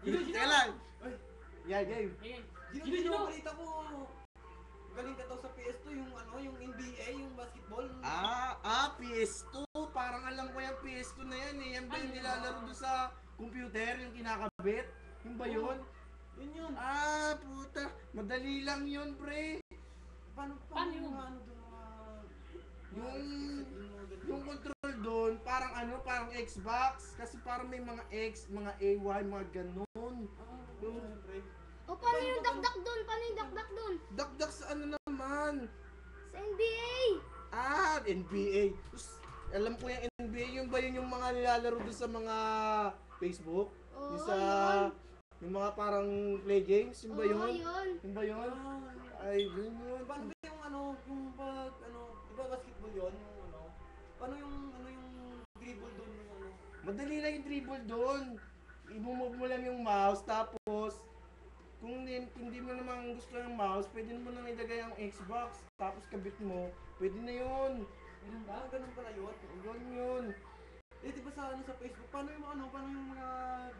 Teka lang. Yeah, game. Gino, balita ko. Galing ka daw sa PS2, yung yung NBA, yung basketball. PS2. Parang alam ko yung PS2 na yan eh. Yan ba yung nilalaro doon sa computer, yung kinakabit? Yung ba yun? Yun. Puta. Madali lang yun, pre. Paano yung Yung control doon, parang parang Xbox. Kasi parang may mga X, mga AY, mga ganun. pre. O, paano yung dakdak dun? Paano yung dakdak dun? Dakdak sa ano naman? Sa NBA! NBA. Alam ko yung NBA, yun ba yun yung mga nilalaro doon sa mga Facebook? Oo, Yung sa... yun. Yung mga parang play games, yun ba yun? Oo, yun. Yun ba yun? Ay, yun. Paano ba yung yung pag di ba basketball yun? Paano yung dribble doon yung Madali lang yung dribble doon. I-move mo lang yung mouse, tapos kung hindi mo naman gusto ng mouse, pwede mo nang ilagay ang Xbox, tapos kabit mo, pwede na yun. Ganun pala yun? Ganun yun. Di ba sa Facebook, paano yung mga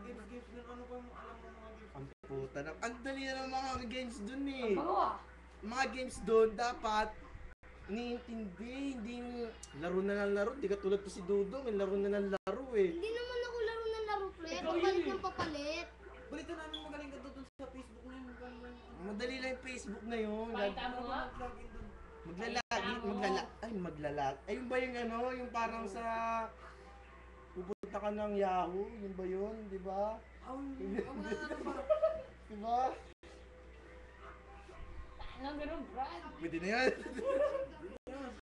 games dun, ano pa yung alam mo mga games? Ang puta na, ang dali na ng mga games dun eh. Ang bago Mga games dun, dapat, hindi yung laro na ng laro, di ka tulad pa si Dudong, yung laro na ng laro eh. Hindi naman ako laro ng laro, pre. Papalit ng papalit. Balita namin magaling ka doon sa Facebook na yun. Madali lang yung Facebook na yun. Pakita mo nga. Mag-login doon. Maglalag. Ayun ba yung yung parang sa pupunta ka ng Yahoo, yun ba yun, di ba? Di ba? Ano ganun, Brad? Pwede na yan.